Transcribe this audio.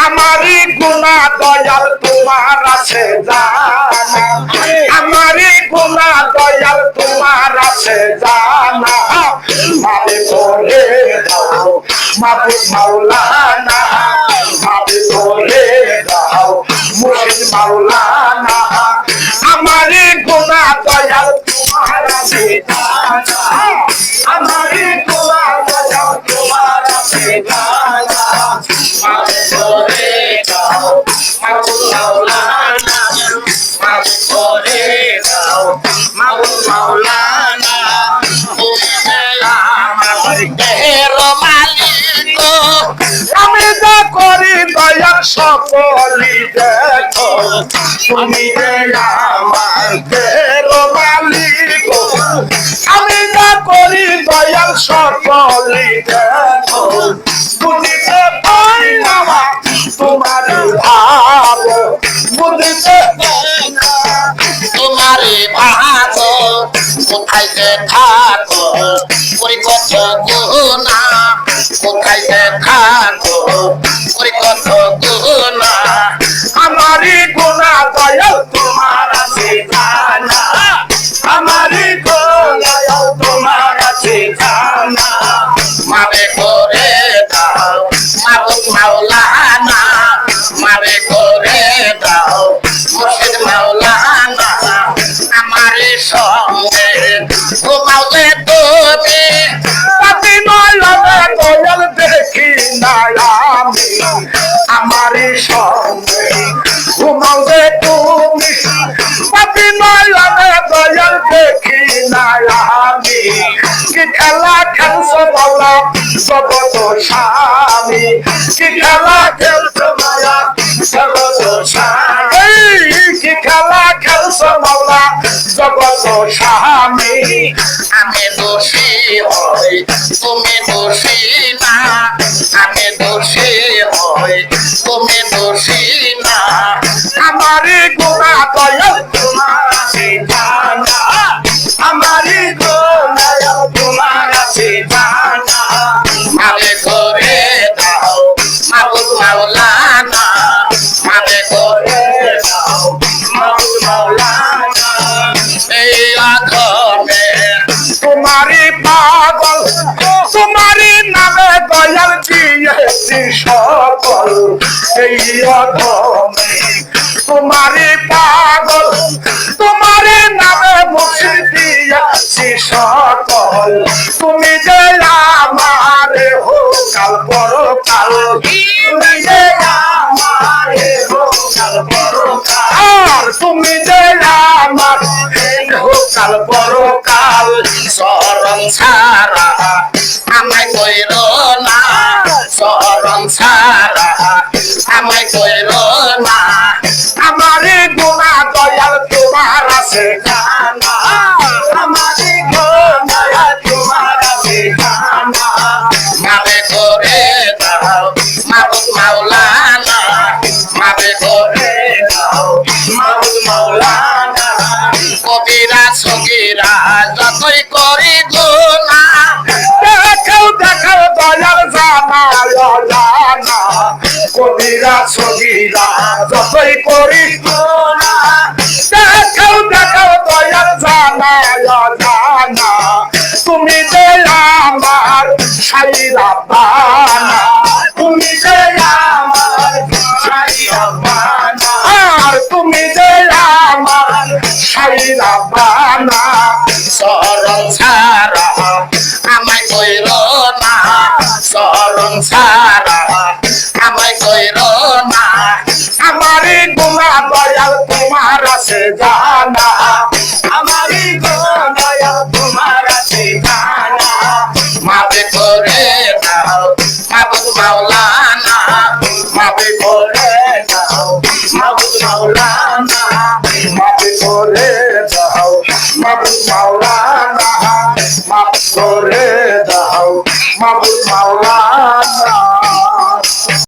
আমারই গুনাহ দয়াল তোমার আছে জানা, আমারই গুনাহ দয়াল তোমার আছে জানা। মাফ করে দাও মাবুদ মাওলানা, মাফ করে দাও মুর্শিদ মাওলানা। আমারই গুনাহ দয়াল তোমার আছে জানা, আমারই গুনাহ দয়াল তোমার আছে জানা। মাফ করে দাও মাবুদ মাওলানা, মাফ করে দাও মাবুদ মাওলানা। আমি যা করি দয়ার সকলি দেখো, তুমি আমার মালিক। আমি যা করি দয়ার সকলি দেখো, বুঝিতে পাই না তোমার ভালো, বুঝিতে পাই না তোমার ভালো। কোথায় যে থাকো ওই কত গুণা, কোথায় যে থাকো ওই কত গুণা। আমারই গুনাহ দয়াল তোমার আছে জানা, আমারই গুনাহ দয়াল তোমার আছে জানা। মাফ করে দাও মাবুদ মাওলানা, মাফ করে দাও মুর্শিদ মাওলানা। আমার সঙ্গে ঘুমাওতে তুমি পাতি নয়নে দয়াল দেখি না আমি, আমার সঙ্গে ঘুমাওতে তুমি পাতি নয়নে দয়াল দেখি না আমি। কি খেলা খেলছো বলো জগত স্বামী, কি খেলা খেলছো মায়া জগত স্বামী, কি খেলা খেলছো মাওলা জগত স্বামী। আমি দোষী হই তুমি দোষী না, আমি দোষী হই তুমি দোষী না। আমারই গুনাহ দয়াল তোমার আছে জানা, আমারই গুনাহ তোমার আছে জানা। মাফ করে দাও মাবুদ মাওলানা, মাফ করে দাও মাবুদ মাওলানা। এই আধমে তোমারই পাগল, তোমারই নামে দয়াল দিয়েছি সকল। এই আধমে তোমারই পাগল, তোমারই নামে মুর্শিদ দিয়েছি সকল। তুমি যে আমারে হো কাল পরকাল, তুমি যে আমারে হো কাল পরকাল, আর তুমি যে আমার হো কাল পরকাল। শরণ ছাড়া আমায় কইর না, শরণ ছাড়া আমায় কইর না। আমারই গুনাহ দয়াল তোমার আছে জানা, আমারই গুনাহ তোমার আছে জানা। মাফ করে দাও মাবুদ মাওলানা, মাফ করে দাও মাবুদ মাওলানা। কবিরা সগীরা যতই করি গুনাহ, দেখাও দেখাও দয়াল জানা জানা। কবিরা সগীরা যতই করি গুনাহ, দেখাও দেখাও দয়াল জানা জানা। তুমি যে আমার সাইরা বানা, তুমি যে আমার সাইরা বানা, আর তুমি যে আমার সাইরা বানা। শরণ ছাড়া আমায় কইর না, শরণ ছাড়া আমায় কইর না। আমারই গুনাহ দয়াল তোমার আছে জানা, আমারই গুনাহ দয়াল তোমার আছে জানা। মাফ করে দাও মাবুদ মাওলানা, মাফ করে দাও মাবুদ মাওলানা।